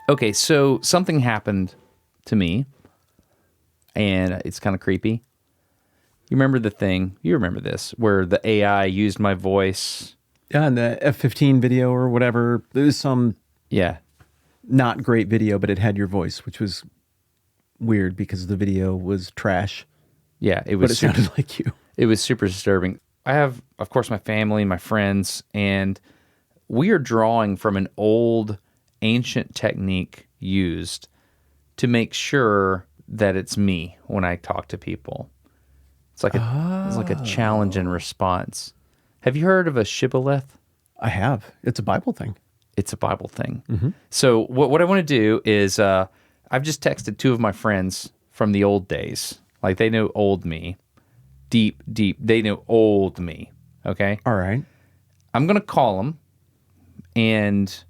Okay, so something happened to me, and it's kind of creepy. You remember the thing, you remember this, where the AI used my voice. Yeah, and the F-15 video or whatever, there was some Yeah. not great video, but it had your voice, which was weird because the video was trash, Yeah, it but was it sounded like you. It was super disturbing. I have, of course, my family, my friends, and we are drawing from an old, ancient technique used to make sure that it's me when I talk to people. It's like a challenge and response. Have you heard of a Shibboleth? I have. It's a Bible thing. It's a Bible thing. Mm-hmm. So what I want to do is I've just texted two of my friends from the old days. Like, they know old me. Deep. They know old me. Okay? All right. I'm going to call them, and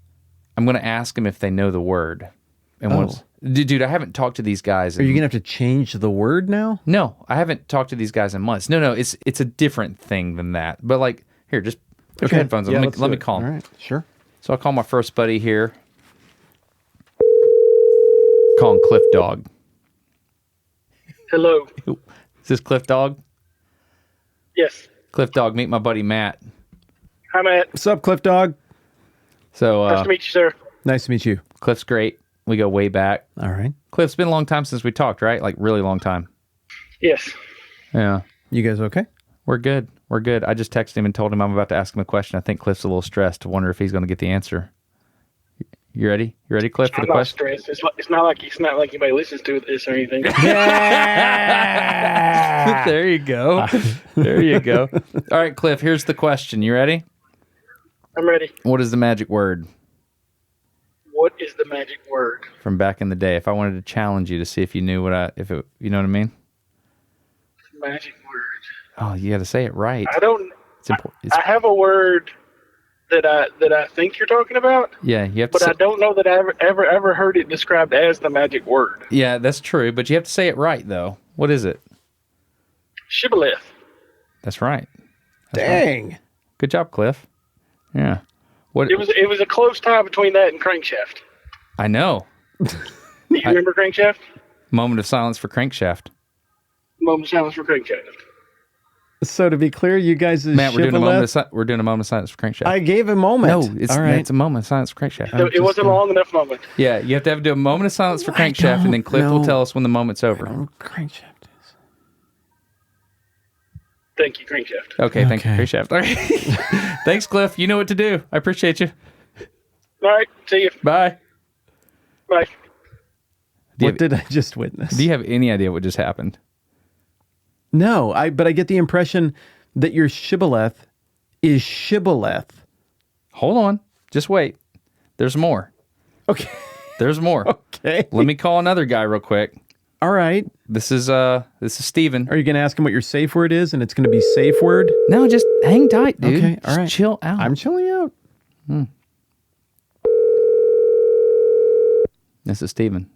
I'm going to ask them if they know the word. And dude, I haven't talked to these guys. Are you going to have to change the word now? No, I haven't talked to these guys in months. No, it's a different thing than that. But like, here, just put your headphones on. Let me call them. All right, sure. So I'll call my first buddy here. Call him Cliff Dog. Hello. Is this Cliff Dog? Yes. Cliff Dog, meet my buddy Matt. Hi, Matt. What's up, Cliff Dog? So Nice to meet you, sir. Nice to meet you. Cliff's great. We go way back. All right. Cliff, it's been a long time since we talked, right? Like, really long time. Yes. Yeah. You guys okay? We're good. We're good. I just texted him and told him I'm about to ask him a question. I think Cliff's a little stressed. I wonder if he's going to get the answer. You ready? You ready, Cliff, for the question? I'm not stressed. It's not like anybody listens to this or anything. Yeah. There you go. There you go. All right, Cliff, here's the question. You ready? I'm ready. What is the magic word What is the magic word? from back in the day? If I wanted to challenge you to see if you knew you know what I mean? Magic word. Oh, you got to say it right. I don't. It's important. I have a word that I think you're talking about. Yeah, you have to. But I don't know that I ever heard it described as the magic word. Yeah, that's true. But you have to say it right, though. What is it? Shibboleth. That's right. Dang. Right. Good job, Cliff. Yeah. What? It was a close tie between that and crankshaft. I know. Do you remember crankshaft? Moment of silence for Crankshaft. Moment of silence for crankshaft. So to be clear, you guys' Matt, we're doing a moment Shibboleth, of silence for Crankshaft. I gave a moment. No, it's all right. it's a moment of silence for Crankshaft. It wasn't a long enough moment. Yeah, you have to do a moment of silence for Crankshaft, and then Cliff will tell us when the moment's over. Crankshaft is. Thank you, crankshaft. Okay, thank you, Crankshaft. All right. Thanks, Cliff. You know what to do. I appreciate you. All right. See you. Bye. Bye. What did I just witness? Do you have any idea what just happened? No, but I get the impression that your Shibboleth is Shibboleth. Hold on. Just wait. There's more. Okay. There's more. Okay. Let me call another guy real quick. All right. This is Steven. Are you going to ask him what your safe word is, and it's going to be safe word? No, just hang tight, dude. Okay, all Just right. chill out. I'm chilling out. This is Steven.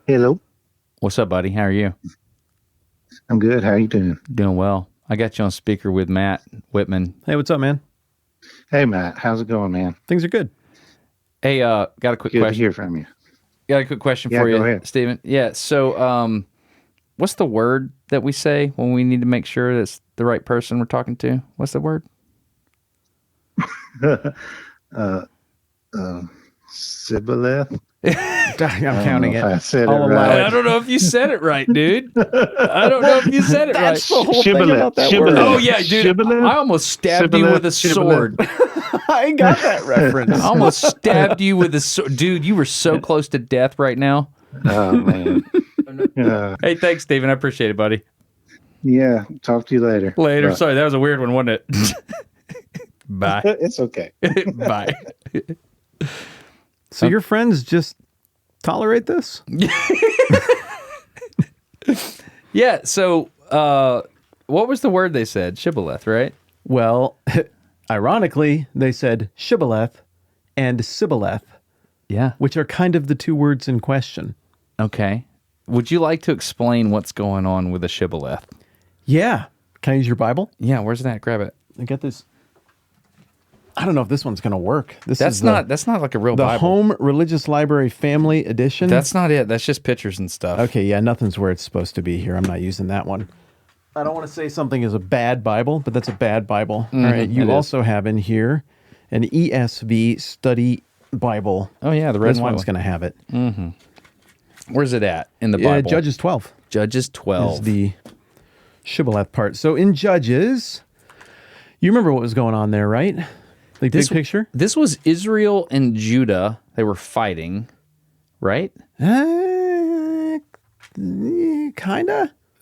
Hello. What's up, buddy? How are you? I'm good. How are you doing? Doing well. I got you on speaker with Matt Whitman. Hey, what's up, man? Hey, Matt. How's it going, man? Things are good. Hey, got a quick Good to question. hear from you. Got a quick question Yeah, for you, go ahead. Steven. Yeah, so what's the word that we say when we need to make sure that's the right person we're talking to? What's the word? Shibboleth. I'm counting it. I said I'll it allow right. it. I don't know if you said it right, dude. I don't know if you said it right. That's the whole thing Shibboleth. about that Shibboleth. word. Oh, yeah, dude. Shibboleth? I almost stabbed you with a Shibboleth. sword. I got that reference. I almost stabbed you with a sword. Dude, you were so close to death right now. Oh, man. Hey, thanks, Steven. I appreciate it, buddy. Yeah. Talk to you later. Later. Bye. Sorry, that was a weird one, wasn't it? Bye. It's okay. Bye. So your friends just tolerate this? Yeah, so what was the word they said? Shibboleth, right? Well, ironically, they said Shibboleth and Sibboleth, Yeah. which are kind of the two words in question. Okay. Would you like to explain what's going on with a shibboleth? Yeah. Can I use your Bible? Yeah, where's that? Grab it. I got this. I don't know if this one's going to work. That's not like a real the Bible. Home Religious Library Family Edition. That's not it. That's just pictures and stuff. Okay, yeah, nothing's where it's supposed to be here. I'm not using that one. I don't want to say something is a bad Bible, but that's a bad Bible. All right, you also have in here an ESV study Bible. Oh, yeah, the red This one. one's going to have it. Where's it at in the Bible? Judges 12 Judges is 12. the Shibboleth part. So in Judges, you remember what was going on there, right? Like big picture? This was Israel and Judah. They were fighting, right? Kinda.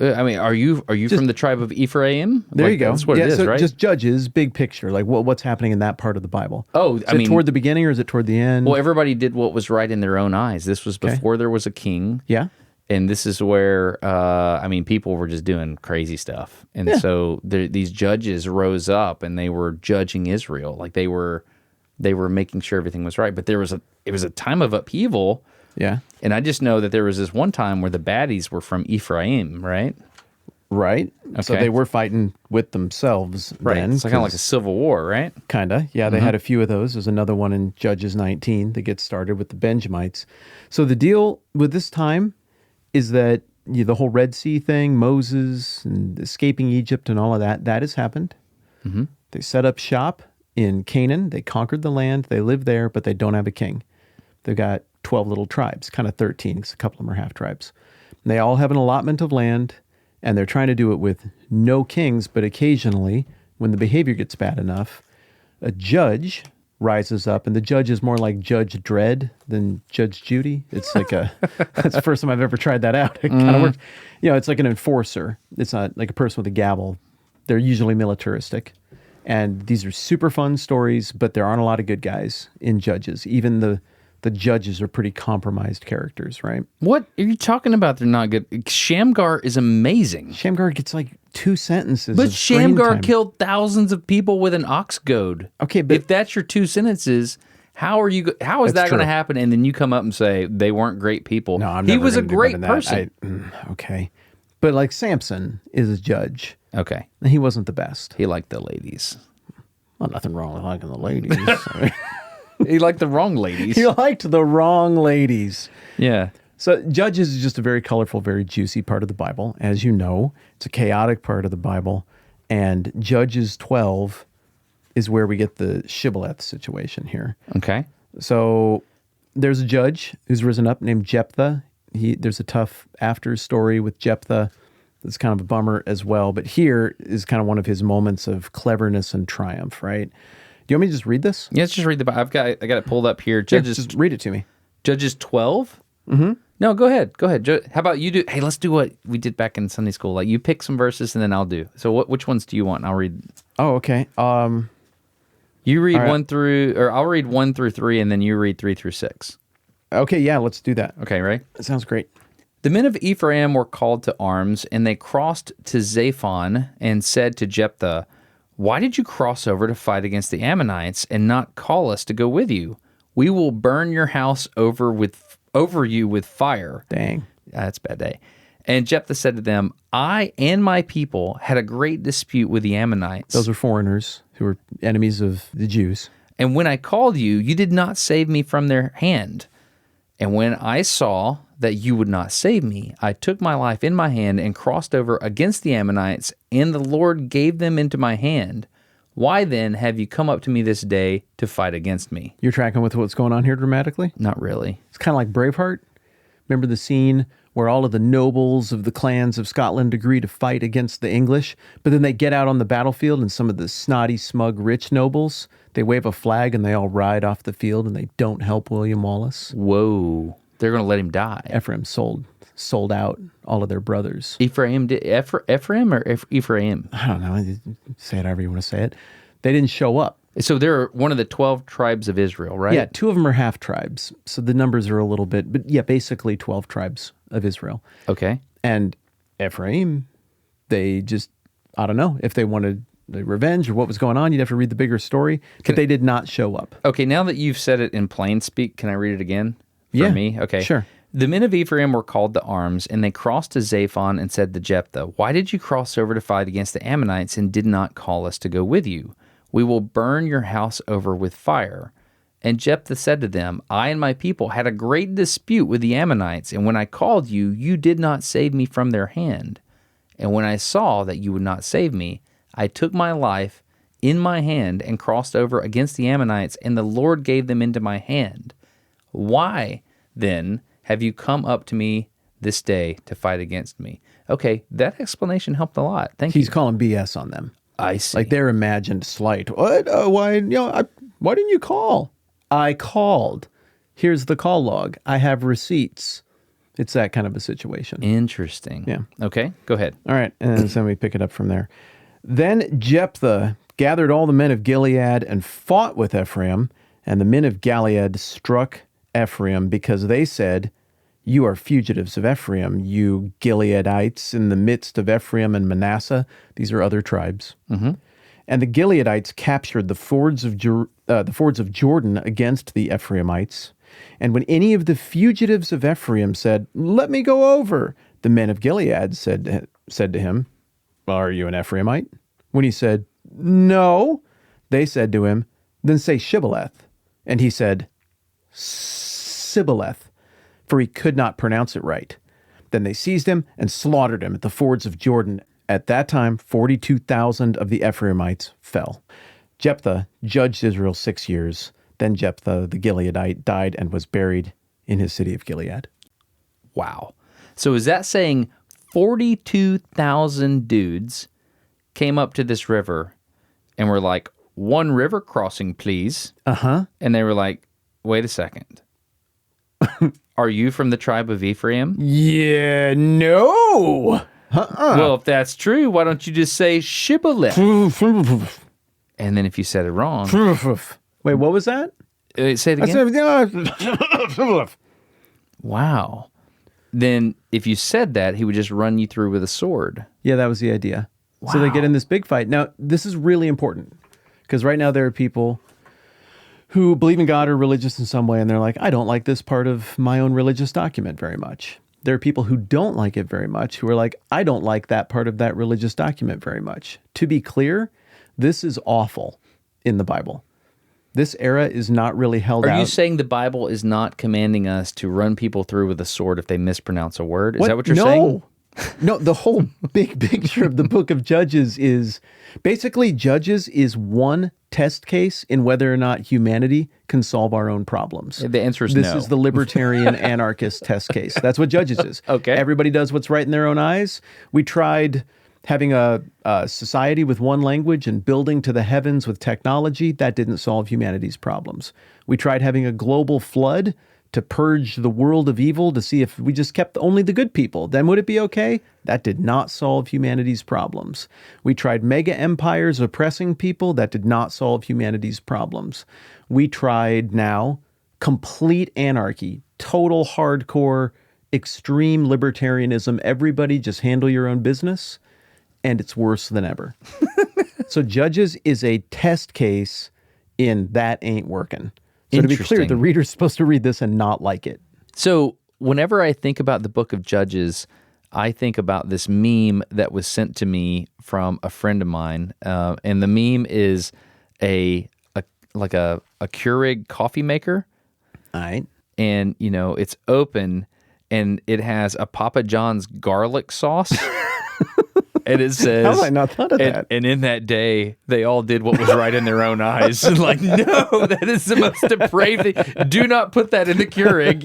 I mean, are you from the tribe of Ephraim? There you go. That's what it is, so right? just Judges, big picture, like what's happening in that part of the Bible. Oh, is it toward the beginning or is it toward the end? Well, everybody did what was right in their own eyes. This was before there was a king. Yeah. And this is where, people were just doing crazy stuff. And so these judges rose up and they were judging Israel. Like they were making sure everything was right. But it was a time of upheaval. Yeah. And I just know that there was this one time where the baddies were from Ephraim, right? Right. Okay. So they were fighting with themselves then. It's kind of like a civil war, right? Kind of. Yeah, they had a few of those. There's another one in Judges 19 that gets started with the Benjamites. So the deal with this time is that the whole Red Sea thing, Moses and escaping Egypt and all of that has happened. Mm-hmm. They set up shop in Canaan. They conquered the land. They live there, but they don't have a king. They've got 12 little tribes, kind of 13, because a couple of them are half tribes. And they all have an allotment of land, and they're trying to do it with no kings, but occasionally, when the behavior gets bad enough, a judge rises up, and the judge is more like Judge Dredd than Judge Judy. It's like that's the first time I've ever tried that out. It kind of works. It's like an enforcer. It's not like a person with a gavel. They're usually militaristic. And these are super fun stories, but there aren't a lot of good guys in Judges. Even the judges are pretty compromised characters, right? What are you talking about? They're not good. Shamgar is amazing. Shamgar gets like 2 sentences. But of screen Shamgar time. killed thousands of people with an ox goad. Okay, but if that's your 2 sentences, how is that going true. to happen? And then you come up and say they weren't great people. No, I'm he never was a gonna do great better than that. person. Okay. But like Samson is a judge. Okay. And he wasn't the best. He liked the ladies. Well, nothing wrong with liking the ladies. He liked the wrong ladies. He liked the wrong ladies. Yeah. So Judges is just a very colorful, very juicy part of the Bible. As you know, it's a chaotic part of the Bible. And Judges 12 is where we get the Shibboleth situation here. Okay. So there's a judge who's risen up named Jephthah. There's a tough after story with Jephthah. It's kind of a bummer as well. But here is kind of one of his moments of cleverness and triumph, right? Do you want me to just read this? Yeah, let's just read the Bible. I got it pulled up here. Just read it to me. Judges 12? Mm-hmm. No, go ahead. Go ahead. How about you do? Hey, let's do what we did back in Sunday school. Like you pick some verses and then I'll do. So which ones do you want? And I'll read. Oh, okay. You read right. 1 through, or I'll read 1 through 3 and then you read 3 through 6. Okay, yeah, let's do that. Okay, right? That sounds great. The men of Ephraim were called to arms, and they crossed to Zaphon and said to Jephthah, "Why did you cross over to fight against the Ammonites and not call us to go with you? We will burn your house over you with fire." Dang. That's a bad day. And Jephthah said to them, "I and my people had a great dispute with the Ammonites. Those are foreigners who are enemies of the Jews. And when I called you, you did not save me from their hand. And when I saw that you would not save me, I took my life in my hand and crossed over against the Ammonites, and the Lord gave them into my hand. Why then have you come up to me this day to fight against me?" You're tracking with what's going on here dramatically? Not really. It's kind of like Braveheart. Remember the scene where all of the nobles of the clans of Scotland agree to fight against the English, but then they get out on the battlefield and some of the snotty, smug, rich nobles, they wave a flag and they all ride off the field and they don't help William Wallace. Whoa. They're going to let him die. Ephraim sold out all of their brothers. Ephraim or Ephraim? I don't know. Say it however you want to say it. They didn't show up. So they're one of the 12 tribes of Israel, right? Yeah, 2 of them are half tribes. So the numbers are a little bit, but yeah, basically 12 tribes of Israel. Okay. And Ephraim, they just, I don't know, if they wanted the revenge or what was going on, you'd have to read the bigger story, but they did not show up. Okay, now that you've said it in plain speak, can I read it again for me? Okay. Sure. The men of Ephraim were called to arms, and they crossed to Zaphon and said to Jephthah, "Why did you cross over to fight against the Ammonites and did not call us to go with you? We will burn your house over with fire." And Jephthah said to them, "I and my people had a great dispute with the Ammonites, and when I called you, you did not save me from their hand. And when I saw that you would not save me, I took my life in my hand and crossed over against the Ammonites, and the Lord gave them into my hand. Why, then, have you come up to me this day to fight against me?" Okay, that explanation helped a lot. Thank you. He's calling BS on them. I see. Like their imagined slight. What? Why didn't you call? I called. Here's the call log. I have receipts. It's that kind of a situation. Interesting. Yeah. Okay, go ahead. All right, and then we pick it up from there. Then Jephthah gathered all the men of Gilead and fought with Ephraim, and the men of Gilead struck Ephraim because they said, "You are fugitives of Ephraim, you Gileadites in the midst of Ephraim and Manasseh." These are other tribes. Mm-hmm. And the Gileadites captured the fords of Jordan against the Ephraimites. And when any of the fugitives of Ephraim said, "Let me go over," the men of Gilead said to him, "Are you an Ephraimite?" When he said, "No," they said to him, "Then say Shibboleth." And he said, Shibboleth, for he could not pronounce it right. Then they seized him and slaughtered him at the fords of Jordan. At that time, 42,000 of the Ephraimites fell. Jephthah judged Israel 6 years. Then Jephthah the Gileadite died and was buried in his city of Gilead. Wow. So is that saying 42,000 dudes came up to this river and were like, "One river crossing, please"? Uh-huh. And they were like, "Wait a second. Are you from the tribe of Ephraim?" Yeah, no. Well, if that's true, why don't you just say Shibboleth? And then if you said it wrong, Wait, what was that? say it again. Wow. Then if you said that, he would just run you through with a sword. Yeah, that was the idea. So they get in this big fight. Now, this is really important because right now there are people who believe in God or religious in some way, and they're like, "I don't like this part of my own religious document very much." There are people who don't like it very much who are like, "I don't like that part of that religious document very much." To be clear, this is awful in the Bible. This era is not really held out. Are you saying the Bible is not commanding us to run people through with a sword if they mispronounce a word? Is that what you're saying? No, the whole big picture of the book of Judges is basically Judges is one test case in whether or not humanity can solve our own problems. The answer is This no. is the libertarian anarchist test case. That's what Judges is. Okay. Everybody does what's right in their own eyes. We tried having a society with one language and building to the heavens with technology. That didn't solve humanity's problems. We tried having a global flood to purge the world of evil to see if we just kept only the good people, then would it be okay? That did not solve humanity's problems. We tried mega empires oppressing people. That did not solve humanity's problems. We tried now complete anarchy, total hardcore, extreme libertarianism. Everybody just handle your own business. And it's worse than ever. So Judges is a test case in that ain't working. So to be clear, Interesting. the reader's supposed to read this and not like it. So whenever I think about the book of Judges, I think about this meme that was sent to me from a friend of mine. And the meme is a Keurig coffee maker. All right. And, it's open and it has a Papa John's garlic sauce. And it says, How have I not thought of that? And in that day, they all did what was right in their own eyes. Like, no, that is the most depraved thing. Do not put that in the Keurig,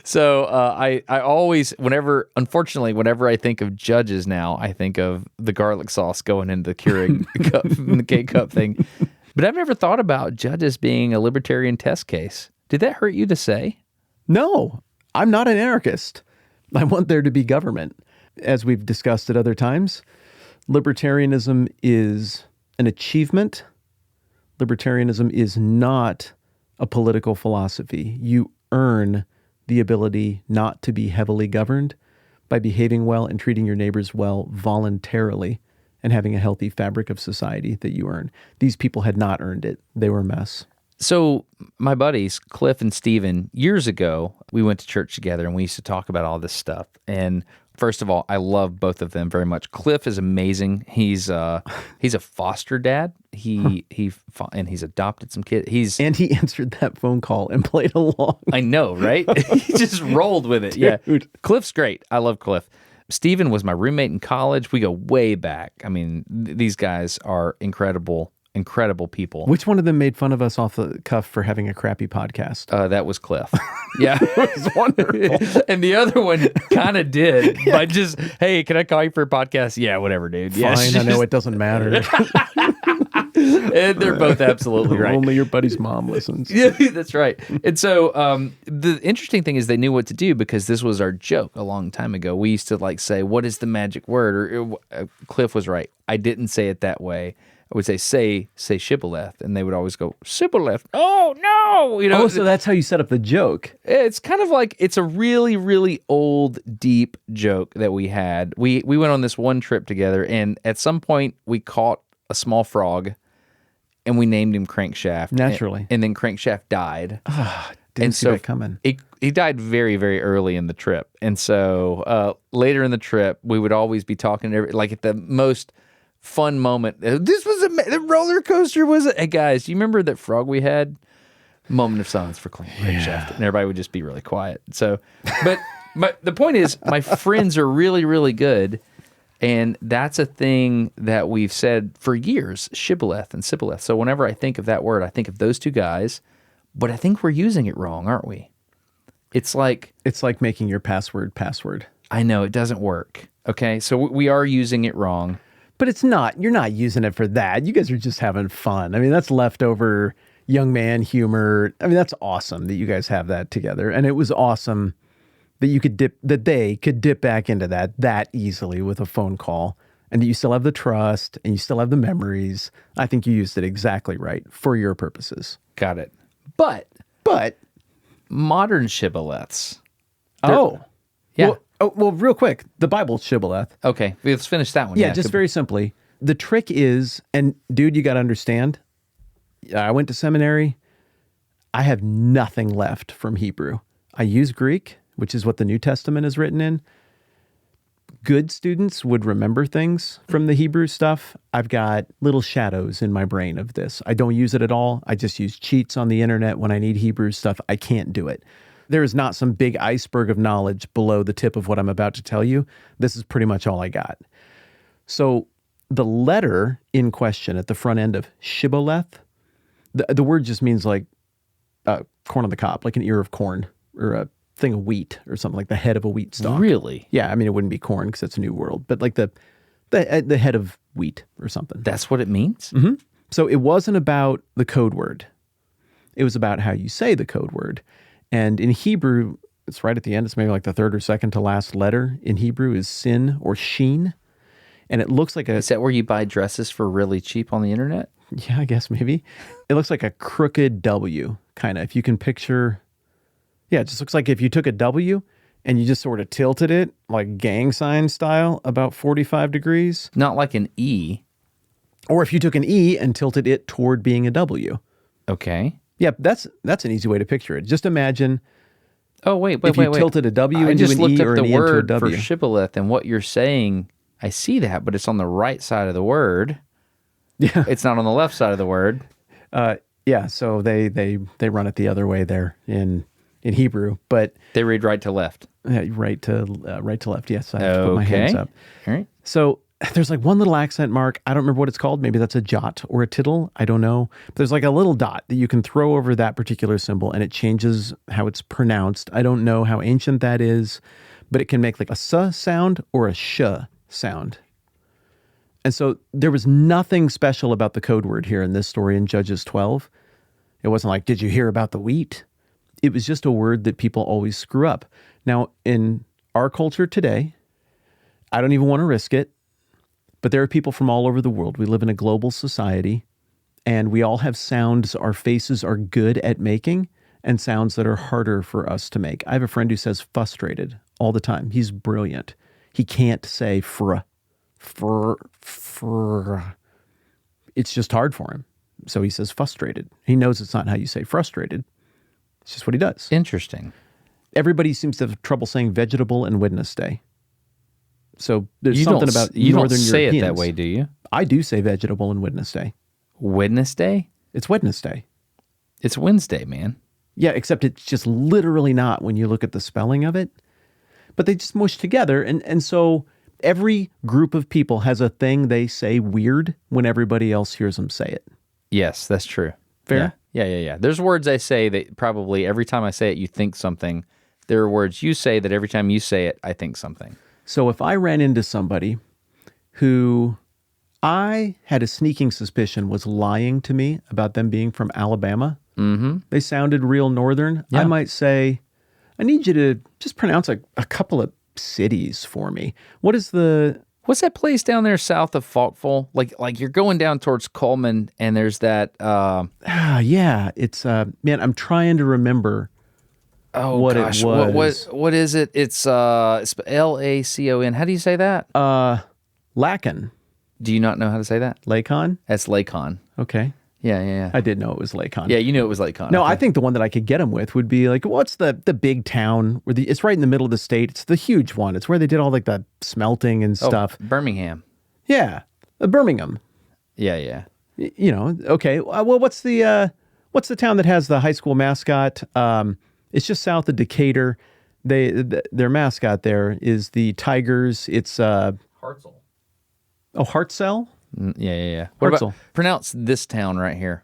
So I always, unfortunately, whenever I think of Judges now, I think of the garlic sauce going into the Keurig cup, the K-cup thing. But I've never thought about Judges being a libertarian test case. Did that hurt you to say? No, I'm not an anarchist. I want there to be government. As we've discussed at other times, libertarianism is an achievement. Libertarianism is not a political philosophy. You earn the ability not to be heavily governed by behaving well and treating your neighbors well voluntarily and having a healthy fabric of society that you earn. These people had not earned it. They were a mess. So my buddies, Cliff and Steven, years ago, we went to church together and we used to talk about all this stuff. And first of all, I love both of them very much. Cliff is amazing. He's a foster dad. And he's adopted some kids. And he answered that phone call and played along. I know, right? He just rolled with it. Yeah. Cliff's great. I love Cliff. Steven was my roommate in college. We go way back. I mean, these guys are incredible people. Which one of them made fun of us off the cuff for having a crappy podcast? That was Cliff. Yeah. It was wonderful. And the other one kind of did by just, hey, can I call you for a podcast? Yeah, whatever, dude. Yeah, Fine, I know it doesn't matter. And they're both absolutely right. Only your buddy's mom listens. Yeah, that's right. And so the interesting thing is they knew what to do because this was our joke a long time ago. We used to like say, what is the magic word? Or Cliff was right. I didn't say it that way. I would say Shibboleth, and they would always go, Shibboleth. Oh, no. You know. Oh, so that's how you set up the joke. It's kind of like, it's a really, really old, deep joke that we had. We went on this one trip together, and at some point we caught a small frog, and we named him Crankshaft. Naturally. And then Crankshaft died. Didn't see that coming. He died very, very early in the trip. And so later in the trip, we would always be talking, like at the most fun moment. This was the roller coaster was it? Hey guys, do you remember that frog we had? Moment of silence for Crankshaft. And everybody would just be really quiet. So, but the point is, my friends are really, really good. And that's a thing that we've said for years, Shibboleth and Sibboleth. So whenever I think of that word, I think of those two guys, but I think we're using it wrong, aren't we? It's like making your password. I know, it doesn't work. Okay, so we are using it wrong. But it's not. You're not using it for that. You guys are just having fun. I mean, that's leftover young man humor. I mean, that's awesome that you guys have that together. And it was awesome that they could dip back into that easily with a phone call, and that you still have the trust and you still have the memories. I think you used it exactly right for your purposes. Got it. But modern shibboleths. Oh. Yeah. Well, real quick, the Bible shibboleth. Okay, let's finish that one. Yeah, just very simply. The trick is, and dude, you got to understand, I went to seminary. I have nothing left from Hebrew. I use Greek, which is what the New Testament is written in. Good students would remember things from the Hebrew stuff. I've got little shadows in my brain of this. I don't use it at all. I just use cheats on the internet when I need Hebrew stuff. I can't do it. There is not some big iceberg of knowledge below the tip of what I'm about to tell you. This is pretty much all I got. So the letter in question at the front end of Shibboleth, the word just means like corn on the cob, like an ear of corn or a thing of wheat or something, like the head of a wheat stalk. Really? Yeah, I mean, it wouldn't be corn because it's a new world, but like the head of wheat or something. That's what it means? Mm-hmm. So it wasn't about the code word. It was about how you say the code word. And in Hebrew, it's right at the end. It's maybe like the third or second to last letter in Hebrew is sin or sheen. And it looks like Is that where you buy dresses for really cheap on the internet? Yeah, I guess maybe. It looks like a crooked W, kind of. If you can picture, yeah, it just looks like if you took a W and you just sort of tilted it, like gang sign style, about 45 degrees. Not like an E. Or if you took an E and tilted it toward being a W. Okay. Yeah, that's an easy way to picture it. Just imagine. Oh, wait. If you tilted a W I into just an looked E up or the an E into a word for W. shibboleth, and what you're saying, I see that, but it's on the right side of the word. Yeah, It's not on the left side of the word. yeah. So they run it the other way there in Hebrew, but They read right to left. right to left. Yes, I have to put my hands up. All right. So there's like one little accent mark. I don't remember what it's called. Maybe that's a jot or a tittle. I don't know. But there's like a little dot that you can throw over that particular symbol and it changes how it's pronounced. I don't know how ancient that is, but it can make like a s sound or a sh sound. And so there was nothing special about the code word here in this story in Judges 12. It wasn't like, did you hear about the wheat? It was just a word that people always screw up. Now, in our culture today, I don't even want to risk it, but there are people from all over the world. We live in a global society, and we all have sounds our faces are good at making and sounds that are harder for us to make. I have a friend who says frustrated all the time. He's brilliant. He can't say fr. It's just hard for him. So he says frustrated. He knows it's not how you say frustrated. It's just what he does. Interesting. Everybody seems to have trouble saying vegetable and Wednesday. So there's You something don't, about you Northern don't say Europeans. it that way, do you? I do say vegetable and Wednesday. Wednesday? It's Wednesday. It's Wednesday, man. Yeah, except it's just literally not when you look at the spelling of it. But they just mush together. And so every group of people has a thing they say weird when everybody else hears them say it. Yes, that's true. Fair? Yeah. There's words I say that probably every time I say it, you think something. There are words you say that every time you say it, I think something. So if I ran into somebody who I had a sneaking suspicion was lying to me about them being from Alabama, they sounded real Northern, I might say, I need you to just pronounce a couple of cities for me. What's that place down there south of Falkville? Like you're going down towards Coleman, and there's that. Yeah, it's man. I'm trying to remember. Oh what gosh, it was. what is it? It's Lacon. How do you say that? Lacan. Do you not know how to say that? Lacon? That's Lacon. Okay. Yeah. I did know it was Lacon. Yeah, you knew it was Lacon. No, okay. I think the one that I could get him with would be like, what's the big town where it's right in the middle of the state. It's the huge one. It's where they did all like the smelting and stuff. Birmingham. Yeah, Birmingham. Yeah. Okay. Well, what's the town that has the high school mascot? It's just south of Decatur. Their mascot there is the Tigers. It's Hartzell. Oh, Hartzell? Yeah. What Hartzell. about pronounce this town right here?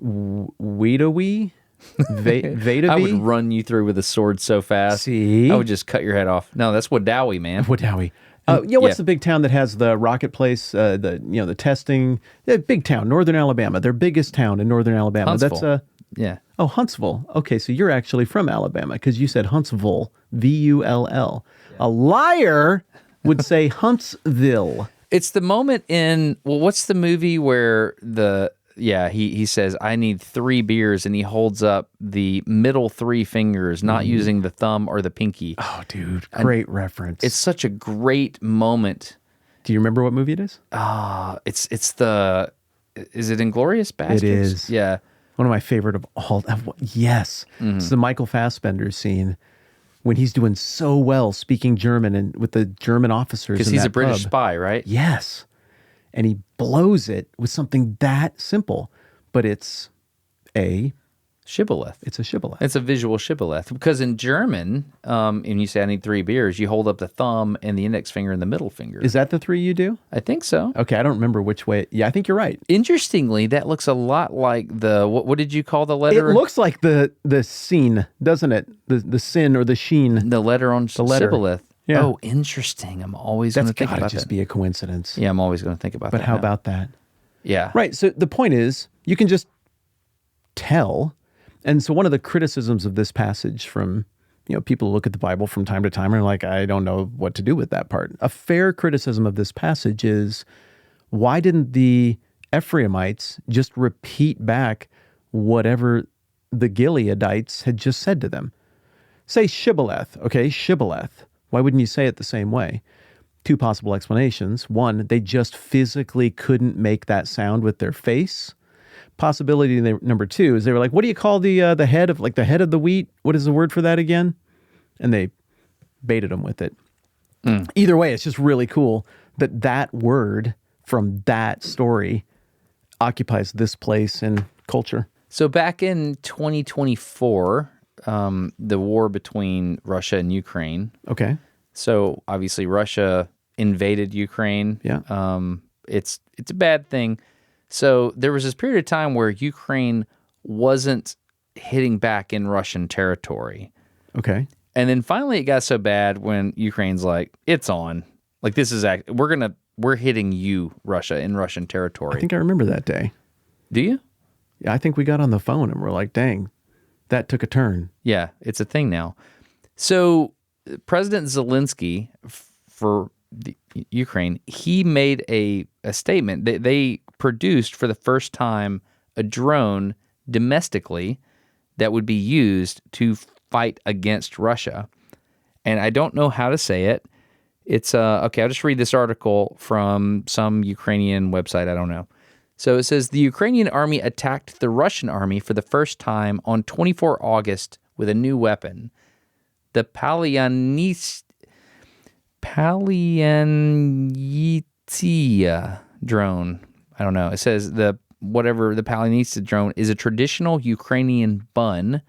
Weedawee? Vedavi? I would run you through with a sword so fast. See? I would just cut your head off. No, that's Wadowee, man. Wadowee. What's the big town that has the rocket place, the testing? Big town, Northern Alabama. Their biggest town in Northern Alabama. Huntsville. That's Huntsville. Okay, so you're actually from Alabama because you said Huntsville, Vull. Yeah. A liar would say Huntsville. It's the moment in, what's the movie where he says, I need 3 beers, and he holds up the middle 3 fingers, not using the thumb or the pinky. Oh, dude, great reference. It's such a great moment. Do you remember what movie it is? Is it Inglourious Basterds? It is. Yeah. One of my favorite of all. Yes. Mm-hmm. It's the Michael Fassbender scene when he's doing so well speaking German and with the German officers. Because he's a British spy, right? Yes. And he blows it with something that simple, but it's a Shibboleth. It's a shibboleth. It's a visual shibboleth. Because in German, and you say, I need 3 beers, you hold up the thumb and the index finger and the middle finger. Is that the 3 you do? I think so. Okay, I don't remember which way. Yeah, I think you're right. Interestingly, that looks a lot like the, what did you call the letter? It looks like the scene, doesn't it? The sin or the sheen. The letter on the letter. Shibboleth. Yeah. Oh, interesting. I'm always going to think about that. That's got to just be a coincidence. Yeah, I'm always going to think about that. But how about that? Yeah. Right, so the point is, you can just tell. And so one of the criticisms of this passage from, people who look at the Bible from time to time are like, I don't know what to do with that part. A fair criticism of this passage is, why didn't the Ephraimites just repeat back whatever the Gileadites had just said to them? Say shibboleth, okay, shibboleth. Why wouldn't you say it the same way? 2 possible explanations. One, they just physically couldn't make that sound with their face. Possibility number 2 is they were like, what do you call the head of the wheat? What is the word for that again? And they baited them with it. Either way, it's just really cool that word from that story occupies this place in culture. So back in 2024, the war between Russia and Ukraine. Okay. So obviously Russia invaded Ukraine. Yeah. It's a bad thing. So there was this period of time where Ukraine wasn't hitting back in Russian territory. Okay. And then finally it got so bad when Ukraine's like, it's on. Like, this is we're hitting you, Russia, in Russian territory. I think I remember that day. Do you? Yeah, I think we got on the phone and we're like, dang, that took a turn. Yeah, it's a thing now. So President Zelensky for Ukraine, he made a statement. They produced for the first time a drone domestically that would be used to fight against Russia. And I don't know how to say it. It's okay, I'll just read this article from some Ukrainian website, I don't know. So it says the Ukrainian army attacked the Russian army for the first time on 24 August with a new weapon. The Palyanitsia drone. I don't know. It says the Palyanitsia drone is a traditional Ukrainian bun.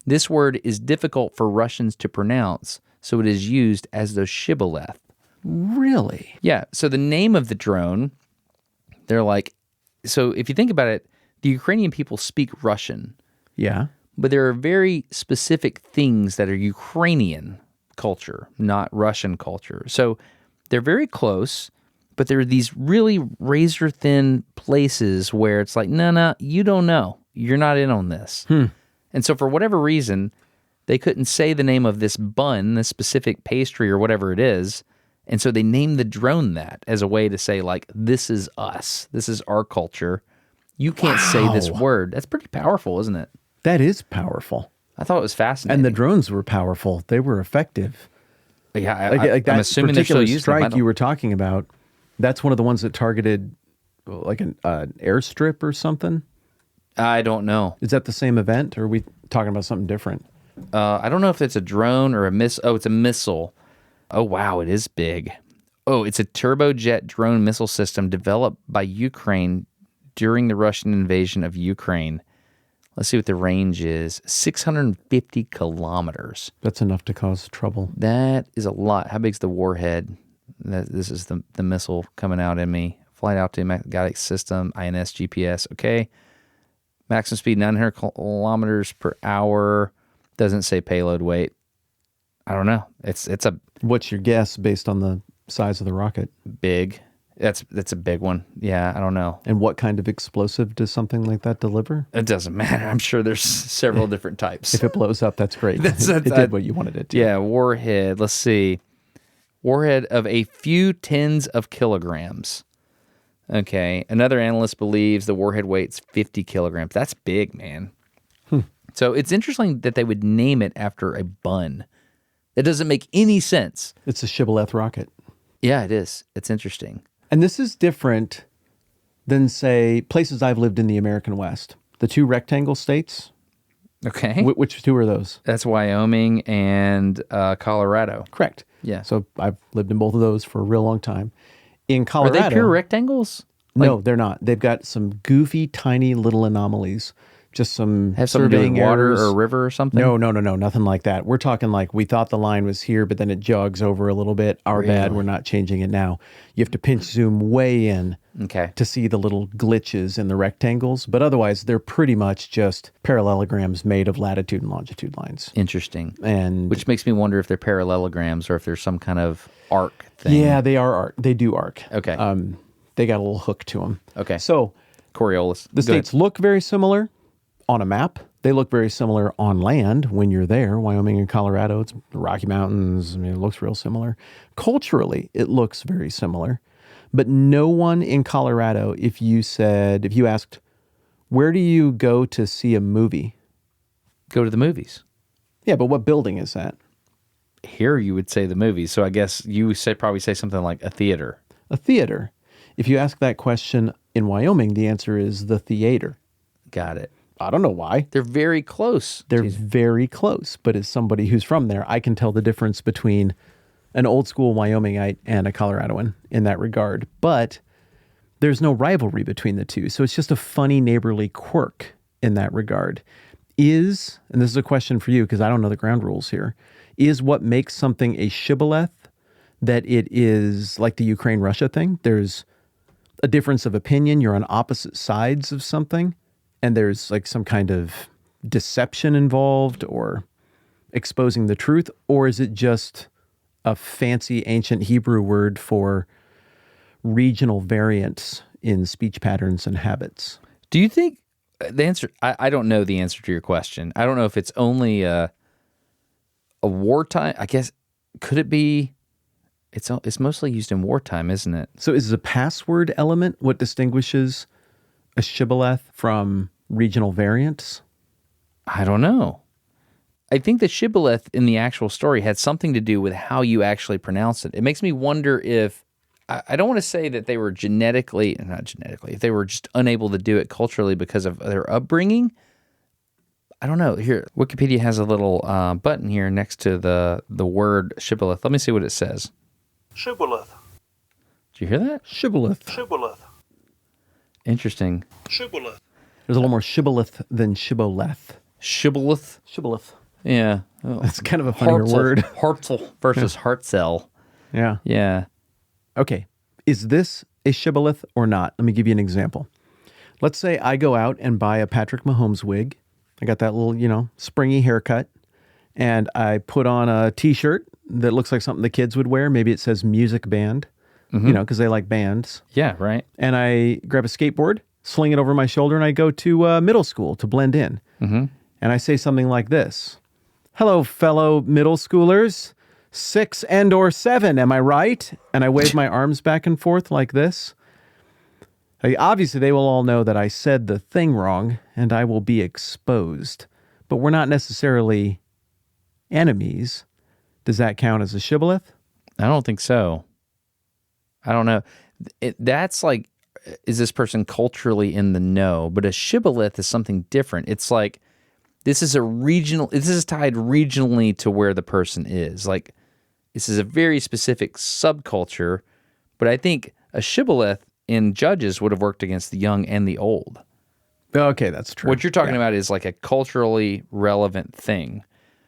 This word is difficult for Russians to pronounce, so it is used as the Shibboleth. Really? Yeah. So the name of the drone, they're like, so if you think about it, the Ukrainian people speak Russian, Yeah. but there are very specific things that are Ukrainian culture, not Russian culture. So they're very close, but there are these really razor thin places where it's like, no, you don't know. You're not in on this. And so for whatever reason, they couldn't say the name of this bun, this specific pastry or whatever it is. And so they named the drone that as a way to say, like, this is us. This is our culture. You can't say this word. That's pretty powerful, isn't it? That is powerful. I thought it was fascinating. And the drones were powerful. They were effective. Yeah, Like I'm that assuming they're still particular using them. strike you were talking about, that's one of the ones that targeted like an airstrip or something. I don't know. Is that the same event, or are we talking about something different? I don't know if it's a drone or a missile. Oh, it's a missile. Oh, wow, it is big. Oh, it's a turbojet drone missile system developed by Ukraine during the Russian invasion of Ukraine. Let's see what the range is. 650 kilometers. That's enough to cause trouble. That is a lot. How big's the warhead? This is the missile coming out in me. Flight altitude, magnetic system, INS, GPS. Okay. Maximum speed 900 kilometers per hour. Doesn't say payload weight. I don't know. It's a What's your guess based on the size of the rocket? big. That's a big one. Yeah, I don't know. And what kind of explosive does something like that deliver? It doesn't matter. I'm sure there's several different types. If it blows up, that's great. It I- did what you wanted it to. Yeah, warhead. Let's see. Warhead of a few tens of kilograms. Okay. Another analyst believes the warhead weight's 50 kilograms. That's big, man. So it's interesting that they would name it after a bun. That doesn't make any sense. It's a Shibboleth rocket. Yeah, it is. It's interesting. And this is different than, say, places I've lived in the American West. The two rectangle states. Okay. Which two are those? That's Wyoming and Colorado. Correct. Yeah. So I've lived in both of those for a real long time. In Are Colorado, they pure rectangles? no, they're not. They've got some goofy, tiny little anomalies. Just some Have something to do with surveying water errors. or a river or something? No, nothing like that. We're talking like we thought the line was here, but then it jogs over a little bit. Our bad, we're not changing it now. You have to pinch zoom way in Okay. to see the little glitches in the rectangles, but otherwise they're pretty much just parallelograms made of latitude and longitude lines. Interesting. And Which makes me wonder if they're parallelograms or if there's some kind of arc thing. yeah, they are arc. They do arc. Okay. They got a little hook to them. Okay. So Coriolis. the states look very similar on a map. They look very similar on land when you're there. Wyoming and Colorado, it's the Rocky Mountains. I mean, it looks real similar. Culturally, it looks very similar. But no one in Colorado, if you asked, where do you go to see a movie? Go to the movies. Yeah, but what building is that? Here you would say the movies. So I guess you would probably say something like a theater. A theater. If you ask that question in Wyoming, the answer is the theater. Got it. I don't know why. They're very close. They're very close, but as somebody who's from there, I can tell the difference between an old school Wyomingite and a Coloradoan in that regard. But there's no rivalry between the two. So it's just a funny neighborly quirk in that regard. And this is a question for you because I don't know the ground rules here, is what makes something a shibboleth that it is like the Ukraine-Russia thing? There's a difference of opinion. You're on opposite sides of something. And there's like some kind of deception involved or exposing the truth? Or is it just a fancy ancient Hebrew word for regional variants in speech patterns and habits? Do you think the answer, I don't know the answer to your question. I don't know if it's only a wartime, I guess, could it be, it's mostly used in wartime, isn't it? So is the password element what distinguishes a shibboleth from regional variants? I don't know. I think the shibboleth in the actual story had something to do with how you actually pronounce it. It makes me wonder if I don't want to say that they were not genetically, if they were just unable to do it culturally because of their upbringing. I don't know. Here, Wikipedia has a little button here next to the word shibboleth. Let me see what it says. Shibboleth. Did you hear that? Shibboleth. Shibboleth. Interesting. Shibboleth. There's a little more shibboleth than shibboleth. Shibboleth. Shibboleth. Yeah. That's kind of a funnier word. Hartzell versus Hartzell. Yeah. Yeah. Okay. Is this a shibboleth or not? Let me give you an example. Let's say I go out and buy a Patrick Mahomes wig. I got that little, springy haircut. And I put on a t-shirt that looks like something the kids would wear. Maybe it says music band, because they like bands. Yeah, right. And I grab a skateboard, sling it over my shoulder, and I go to middle school to blend in. Mm-hmm. And I say something like this. Hello, fellow middle schoolers. 6 and or 7, am I right? And I wave my arms back and forth like this. Obviously, they will all know that I said the thing wrong, and I will be exposed. But we're not necessarily enemies. Does that count as a shibboleth? I don't think so. I don't know. That's like, is this person culturally in the know? But a shibboleth is something different. It's like, this is tied regionally to where the person is. Like, this is a very specific subculture, but I think a shibboleth in Judges would have worked against the young and the old. Okay, that's true. What you're talking about is like a culturally relevant thing.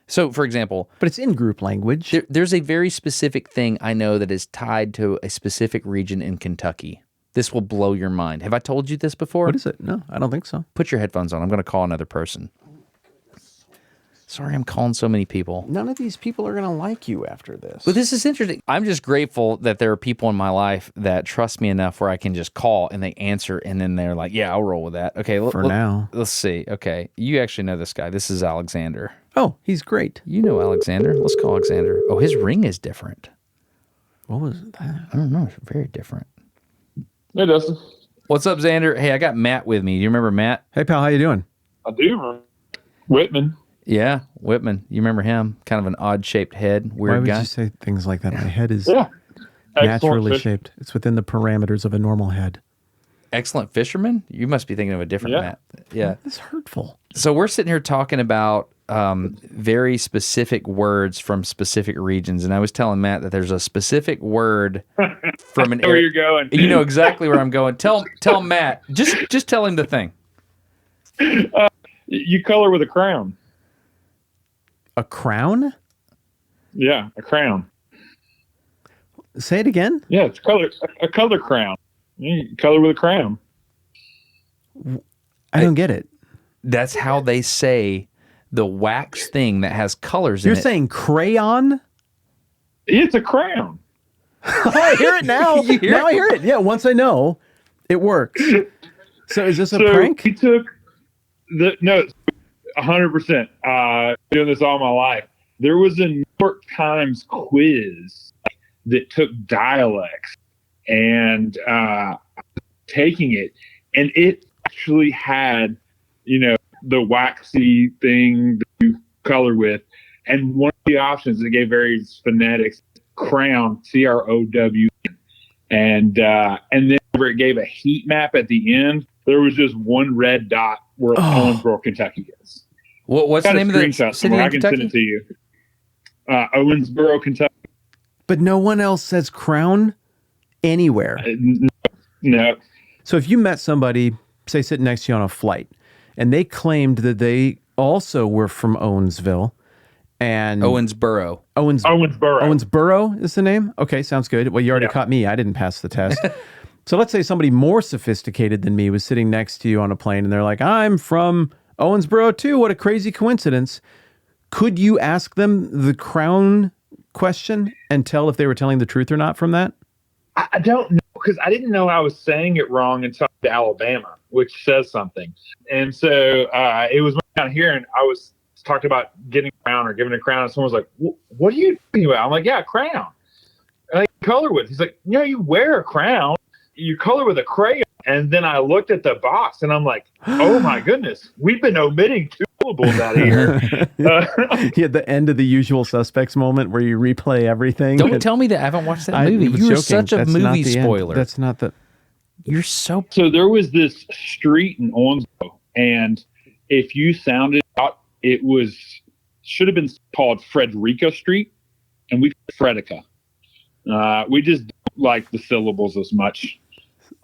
So, for example... But it's in group language. There's a very specific thing I know that is tied to a specific region in Kentucky. This will blow your mind. Have I told you this before? What is it? No, I don't think so. Put your headphones on. I'm going to call another person. Sorry, I'm calling so many people. None of these people are going to like you after this. But this is interesting. I'm just grateful that there are people in my life that trust me enough where I can just call and they answer and then they're like, yeah, I'll roll with that. Okay. Now. Let's see. Okay. You actually know this guy. This is Alexander. Oh, he's great. You know Alexander. Let's call Alexander. Oh, his ring is different. What was that? I don't know. It's very different. Hey, Dustin. What's up, Xander? Hey, I got Matt with me. Do you remember Matt? Hey, pal, how you doing? I do. Whitman. Yeah, Whitman. You remember him? Kind of an odd-shaped head, weird Why would guy. you say things like that? My head is Yeah. naturally shaped. It's within the parameters of a normal head. Excellent fisherman? You must be thinking of a different Matt. Yeah. That's hurtful. So we're sitting here talking about very specific words from specific regions, and I was telling Matt that there's a specific word from an I know where you're going. You know exactly where I'm going. Tell Matt. Just tell him the thing. You color with a crown. A crown? Yeah, a crown. Say it again? Yeah, it's a color crown. You color with a crown. I don't get it. That's how they say the wax thing that has colors in it. You're saying crayon? It's a crown. I hear it now. Now I hear it. Yeah, once I know, it works. So is this a prank? He took 100%. Doing this all my life. There was a New York Times quiz that took dialects and taking it, and it actually had, the waxy thing that you color with, and one of the options that gave various phonetics, crown, CROW, and then where it gave a heat map at the end, there was just one red dot where Owensboro, Kentucky is. What's the name of the city in I can Kentucky? send it to you. Owensboro, Kentucky. But no one else says crown anywhere. No. So if you met somebody, say sitting next to you on a flight, and they claimed that they also were from Owensville, and Owensboro. Owensboro is the name? Okay, sounds good. Well, you already caught me. I didn't pass the test. So let's say somebody more sophisticated than me was sitting next to you on a plane, and they're like, I'm from Owensboro too. What a crazy coincidence. Could you ask them the crown question and tell if they were telling the truth or not from that? I don't know, because I didn't know I was saying it wrong until to Alabama, which says something. And so it was down here, and I was talking about getting a crown or giving a crown, and someone was like, what are you talking about? I'm like, yeah, a crown. And I color with. He's like, you wear a crown. You color with a crayon. And then I looked at the box, and I'm like, oh, my goodness. We've been omitting two syllables out of here. Yeah, the end of the Usual Suspects moment where you replay everything. Don't tell me that. I haven't watched that movie. was You are joking. such a That's not movie the end. spoiler. That's not the. You're so. So there was this street in Onslow, and if you sounded out, it should have been called Frederica Street, and we Fredica. We just don't like the syllables as much.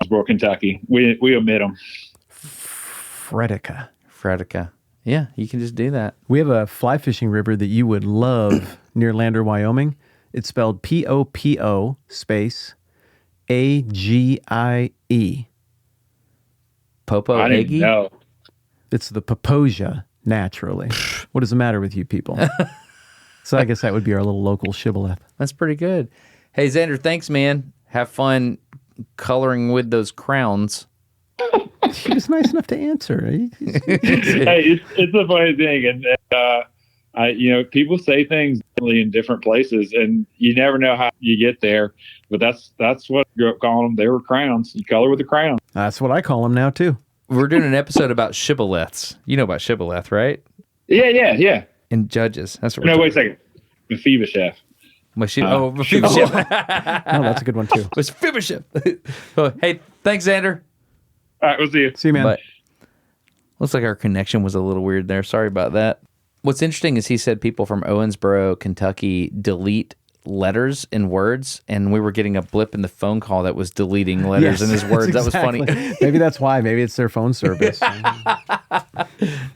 Osboro, Kentucky. We omit them. Fredica. Yeah, you can just do that. We have a fly fishing river that you would love near Lander, Wyoming. It's spelled Popo space Agie. Popo I didn't Eggy? know. It's the Paposia, naturally. What is the matter with you people? So I guess that would be our little local shibboleth. That's pretty good. Hey, Xander, thanks, man. Have fun coloring with those crowns. He was nice enough to answer. Hey, it's a funny thing, and people say things differently in different places, and you never know how you get there. But that's what I grew up calling them. They were crowns. You color with a crown. That's what I call him now, too. We're doing an episode about shibboleths. You know about shibboleth, right? Yeah. And judges. That's what No, we're wait a second. Mephibosheth. Mephibosheth. Oh, that's a good one, too. Mephibosheth. Oh, hey, thanks, Xander. All right, we'll see you. See you, man. But looks like our connection was a little weird there. Sorry about that. What's interesting is he said people from Owensboro, Kentucky delete letters in words, and we were getting a blip in the phone call that was deleting letters in his words. That was funny. Maybe that's why. Maybe it's their phone service.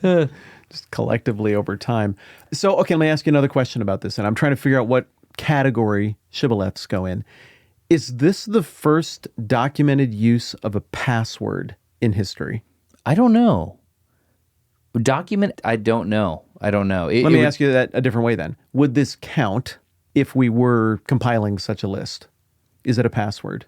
Just collectively over time. So, okay, let me ask you another question about this, and I'm trying to figure out what category shibboleths go in. Is this the first documented use of a password in history? I don't know. Document? I don't know. Let me ask you that a different way then. Would this count if we were compiling such a list? Is it a password?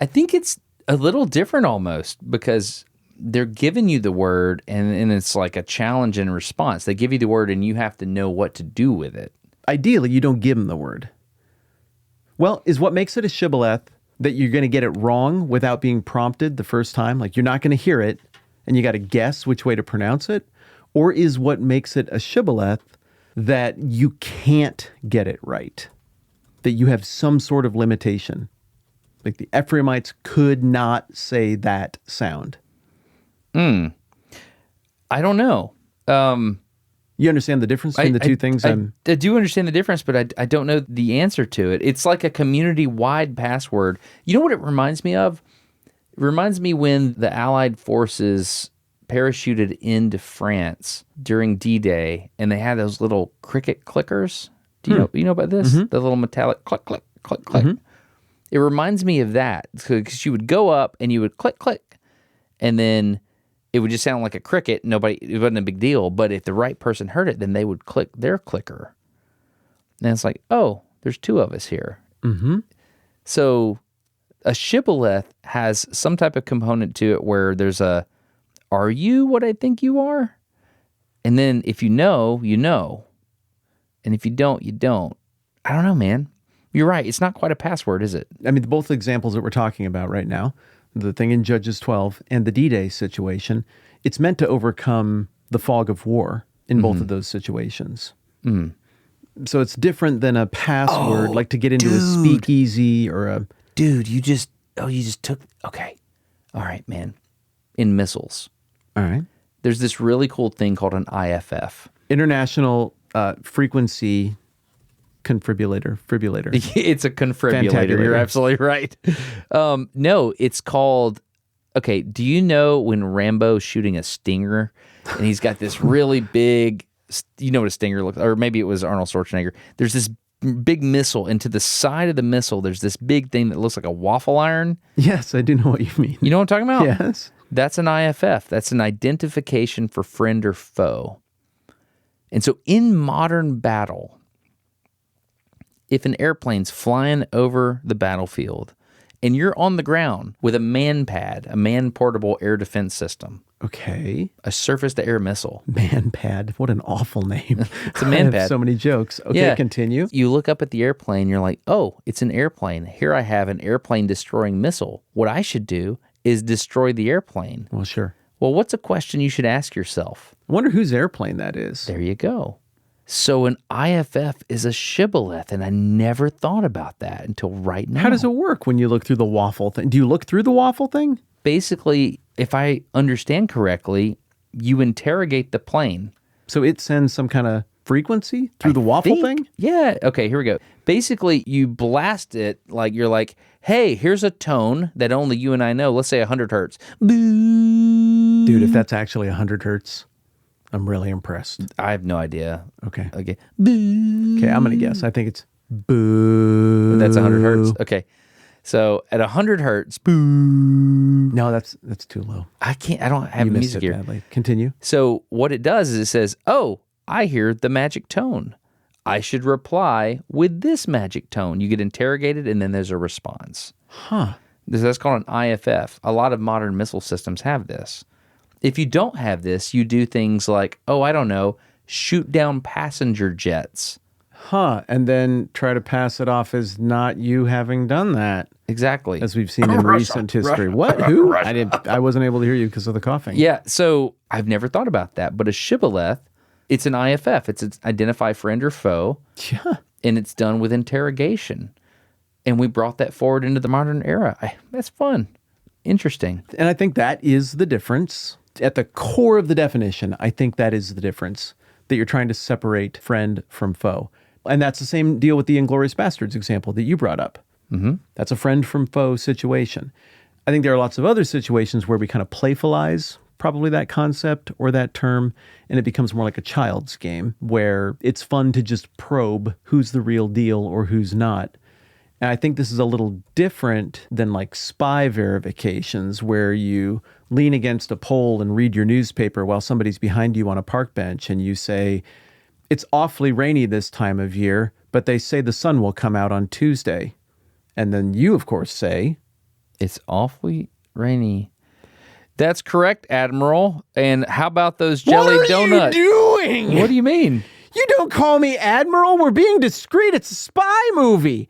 I think it's a little different almost because they're giving you the word and it's like a challenge and response. They give you the word and you have to know what to do with it. Ideally, you don't give them the word. Well, is what makes it a shibboleth that you're going to get it wrong without being prompted the first time? Like you're not going to hear it and you got to guess which way to pronounce it? Or is what makes it a shibboleth that you can't get it right? That you have some sort of limitation? Like the Ephraimites could not say that sound. I don't know. You understand the difference between the two things? I do understand the difference, but I don't know the answer to it. It's like a community-wide password. You know what it reminds me of? It reminds me when the Allied forces parachuted into France during D-Day, and they had those little cricket clickers. Do you know about this? Mm-hmm. The little metallic click, click, click, click. Mm-hmm. It reminds me of that because you would go up and you would click, click, and then it would just sound like a cricket. It wasn't a big deal. But if the right person heard it, then they would click their clicker. And it's like, oh, there's two of us here. Mm-hmm. So a shibboleth has some type of component to it where there's are you what I think you are? And then if you know, you know. And if you don't, you don't. I don't know, man. You're right. It's not quite a password, is it? I mean, both examples that we're talking about right now, the thing in Judges 12 and the D-Day situation, it's meant to overcome the fog of war in both of those situations. Mm. So it's different than a password, like to get into a speakeasy or a... Dude, you just took... Okay. All right, man. In missiles. All right. There's this really cool thing called an IFF. International Frequency Confibrillator. It's a confibulator. You're absolutely right. No, it's called... Okay, do you know when Rambo's shooting a Stinger and he's got this really big... You know what a Stinger looks like? Or maybe it was Arnold Schwarzenegger. There's this big missile, and to the side of the missile, there's this big thing that looks like a waffle iron. Yes, I do know what you mean. You know what I'm talking about? Yes. That's an IFF. That's an identification for friend or foe. And so in modern battle, if an airplane's flying over the battlefield and you're on the ground with a man-pad, a man-portable air defense system, okay, a surface-to-air missile. Man-pad. What an awful name. It's a man-pad. I have so many jokes. Okay, Yeah. continue. You look up at the airplane, you're like, oh, it's an airplane. Here I have an airplane-destroying missile. What I should do is destroy the airplane. Well, sure. Well, what's a question you should ask yourself? I wonder whose airplane that is. There you go. So an IFF is a shibboleth, and I never thought about that until right now. How does it work when you look through the waffle thing? Do you look through the waffle thing? Basically, if I understand correctly, you interrogate the plane. So it sends some kind of frequency through the waffle thing? Yeah. Okay, here we go. Basically, you blast it like you're like, hey, here's a tone that only you and I know. Let's say 100 hertz. Boo. Dude, if that's actually 100 hertz, I'm really impressed. I have no idea. Okay. Okay. Boo. Okay, I'm going to guess. I think it's boo. That's 100 hertz. Okay. So at 100 hertz, boo. No, that's too low. I don't have You missed music it here. badly. Continue. So what it does is it says, oh, I hear the magic tone. I should reply with this magic tone. You get interrogated and then there's a response. Huh. That's called an IFF. A lot of modern missile systems have this. If you don't have this, you do things like, oh, I don't know, shoot down passenger jets. Huh. And then try to pass it off as not you having done that, Exactly. as we've seen in recent history. What? Who? I wasn't able to hear you because of the coughing. Yeah, so I've never thought about that. But a shibboleth, it's an IFF. It's an identify friend or foe. Yeah. And it's done with interrogation. And we brought that forward into the modern era. That's fun. Interesting. And I think that is the difference. At the core of the definition, I think that is the difference, that you're trying to separate friend from foe. And that's the same deal with the Inglourious Bastards example that you brought up. Mm-hmm. That's a friend from foe situation. I think there are lots of other situations where we kind of playfullize probably that concept or that term, and it becomes more like a child's game where it's fun to just probe who's the real deal or who's not. And I think this is a little different than like spy verifications where you lean against a pole and read your newspaper while somebody's behind you on a park bench and you say, it's awfully rainy this time of year, but they say the sun will come out on Tuesday. And then you, of course, say, it's awfully rainy. That's correct, Admiral. And how about those jelly donuts? What are you doing? What do you mean? You don't call me Admiral. We're being discreet. It's a spy movie.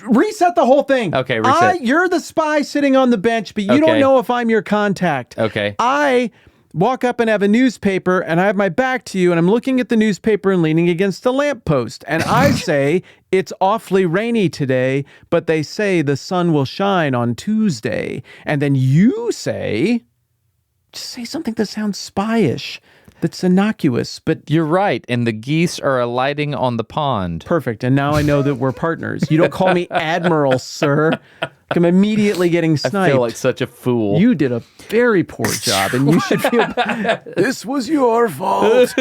Reset the whole thing. Okay, reset. You're the spy sitting on the bench, but you Okay. don't know if I'm your contact. Okay. I walk up and have a newspaper, and I have my back to you, and I'm looking at the newspaper and leaning against a lamppost. And I say, it's awfully rainy today, but they say the sun will shine on Tuesday. And then you say, just say something that sounds spyish, that's innocuous, but You're right. And the geese are alighting on the pond. perfect. And now I know that we're partners. You don't call me Admiral, sir. I'm immediately getting sniped. I feel like such a fool. You did a very poor job, and you should feel this was your fault.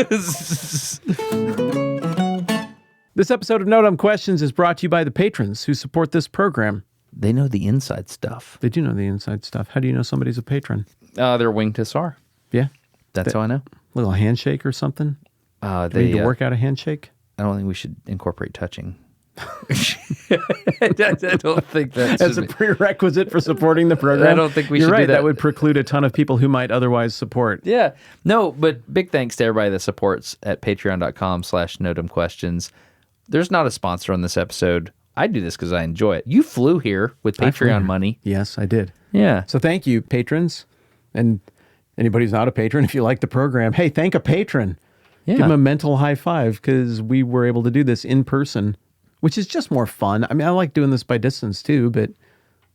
This episode of No Dumb Questions is brought to you by the patrons who support this program. They know the inside stuff. They do know the inside stuff. How do you know somebody's a patron? Their wingtips are. Yeah, That's how I know. little handshake or something. They Do we need to work out a handshake. I don't think we should incorporate touching. I don't think that's As a prerequisite for supporting the program. I don't think we You're should do right. that. That would preclude a ton of people who might otherwise support. Yeah. No, but big thanks to everybody that supports at patreon.com/notumquestions. There's not a sponsor on this episode. I do this because I enjoy it. You flew here with Patreon money. Yes, I did. Yeah. So thank you, patrons. And anybody who's not a patron, if you like the program, hey, thank a patron. Yeah. Give them a mental high five because we were able to do this in person, which is just more fun. I mean, I like doing this by distance too, but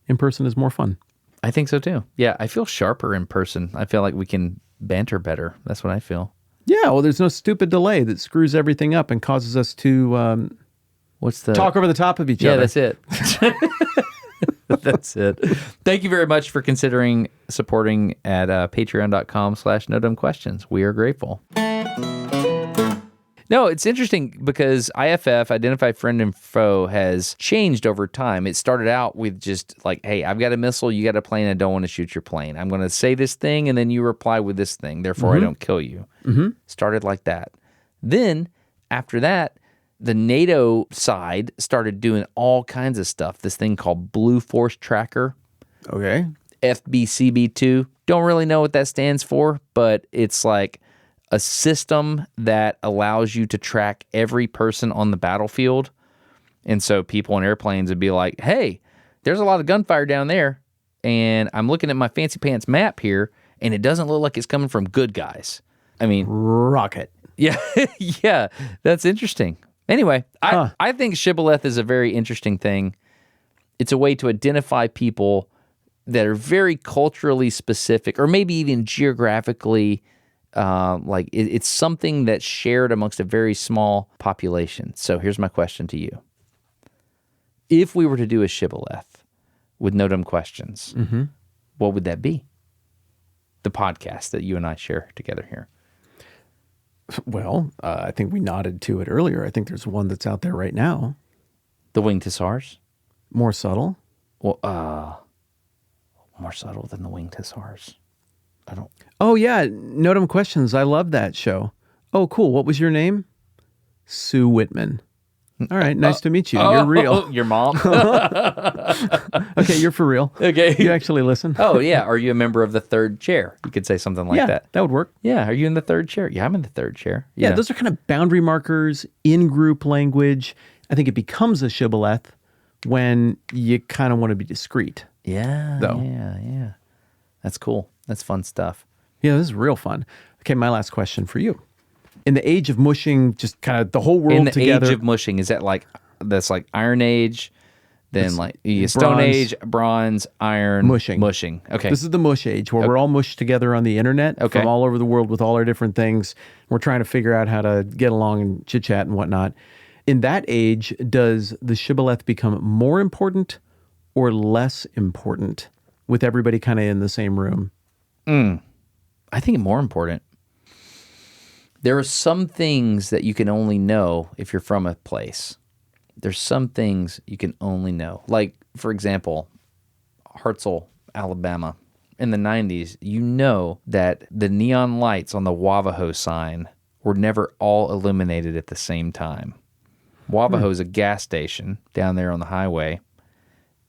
in person is more fun. I think so too. Yeah. I feel sharper in person. I feel like we can banter better. That's what I feel. Yeah, well, there's no stupid delay that screws everything up and causes us to What's the talk over the top of each Yeah, other. that's it. That's it. Thank you very much for considering supporting at patreon.com/nodumbquestions. We are grateful. No, it's interesting because IFF, Identify Friend and Foe, has changed over time. It started out with just like, hey, I've got a missile, you got a plane, I don't want to shoot your plane. I'm going to say this thing, and then you reply with this thing. Therefore, I don't kill you. Started like that. Then, after that, the NATO side started doing all kinds of stuff. This thing called Blue Force Tracker, Okay. FBCB2. Don't really know what that stands for, but it's like a system that allows you to track every person on the battlefield. And so people in airplanes would be like, hey, there's a lot of gunfire down there, and I'm looking at my fancy pants map here, and it doesn't look like it's coming from good guys. I mean, Rocket. yeah, yeah, that's interesting. Anyway, I think Shibboleth is a very interesting thing. It's a way to identify people that are very culturally specific, or maybe even geographically. It's something that's shared amongst a very small population. So here's my question to you: if we were to do a Shibboleth with No Dumb Questions, what would that be? The podcast that you and I share together here. Well, I think we nodded to it earlier. I think there's one that's out there right now. The Winged Hussars? More subtle. Well, more subtle than the Winged Hussars. I don't. Oh, yeah. No Dumb Questions. I love that show. Oh, cool. What was your name? Sue Whitman. All right. Nice to meet you. You're real. Your mom? Okay, you're for real. Okay. You actually listen? Oh, yeah. Are you a member of the third chair? You could say something like yeah, that. that would work. Yeah. Are you in the third chair? Yeah, I'm in the third chair. Yeah, those are kind of boundary markers in group language. I think it becomes a shibboleth when you kind of want to be discreet. Yeah. Though. Yeah. That's cool. That's fun stuff. Yeah, this is real fun. Okay, my last question for you. In the age of mushing, just kind of the whole world In the together. age of mushing, is that that's like Iron Age, then It's Stone bronze. Age, Bronze, Iron, Mushing. Okay. This is the mush age where we're all mushed together on the internet Okay. from all over the world with all our different things. We're trying to figure out how to get along and chit chat and whatnot. In that age, does the shibboleth become more important or less important with everybody kind of in the same room? I think more important. There are some things that you can only know if you're from a place. There's some things you can only know. Like, for example, Hartselle, Alabama. In the 90s, you know that the neon lights on the Wavaho sign were never all illuminated at the same time. Wavaho is a gas station down there on the highway.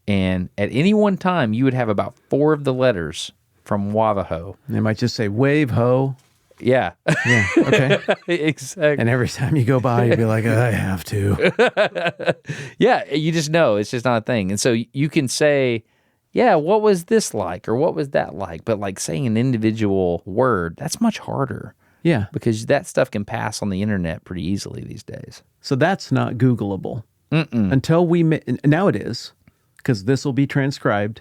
And at any one time, you would have about 4 of the letters from Wavaho. They might just say, wave ho. Yeah. Yeah, okay. Exactly. And every time you go by, you'd be like, I have to. Yeah, you just know it's just not a thing. And so you can say, yeah, what was this like? Or what was that like? But like saying an individual word, that's much harder Yeah. because that stuff can pass on the internet pretty easily these days. So that's not Googleable. Until now it is, because this will be transcribed,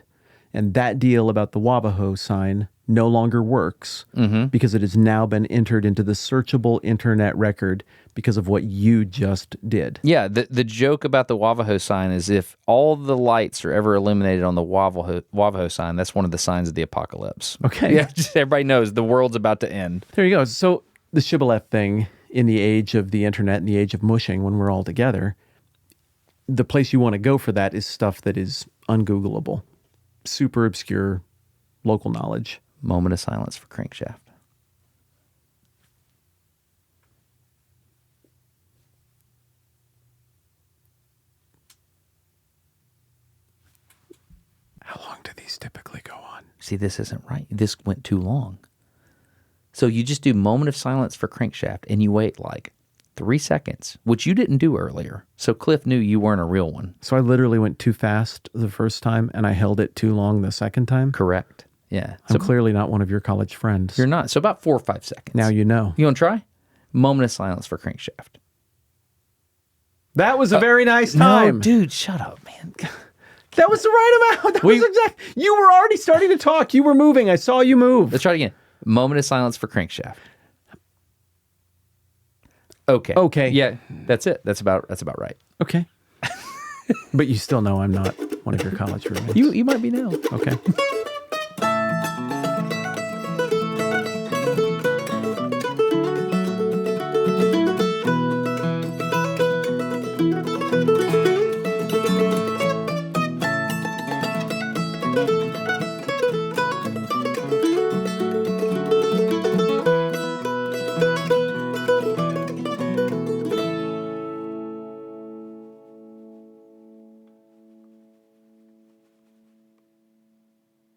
and that deal about the Wavaho sign no longer works because it has now been entered into the searchable internet record because of what you just did. Yeah, the joke about the Wavaho sign is if all the lights are ever illuminated on the Wavaho sign, that's one of the signs of the apocalypse. Okay. Yeah, just everybody knows the world's about to end. There you go. So the shibboleth thing in the age of the internet, in the age of mushing, when we're all together, the place you want to go for that is stuff that is ungoogleable, super obscure, local knowledge. Moment of silence for Crankshaft. How long do these typically go on? See, this isn't right. This went too long. So you just do moment of silence for Crankshaft and you wait like 3 seconds, which you didn't do earlier. So Cliff knew you weren't a real one. So I literally went too fast the first time and I held it too long the second time? Correct. Yeah. I'm clearly not one of your college friends. You're not. So about 4 or 5 seconds. Now you know. You want to try? Moment of silence for Crankshaft. That was a very nice time. No, dude, shut up, man. That was the right amount. That was exact. You were already starting to talk. You were moving. I saw you move. Let's try it again. Moment of silence for Crankshaft. Okay. Okay. Yeah, that's it. That's about right. Okay. But you still know I'm not one of your college roommates. You might be now. Okay.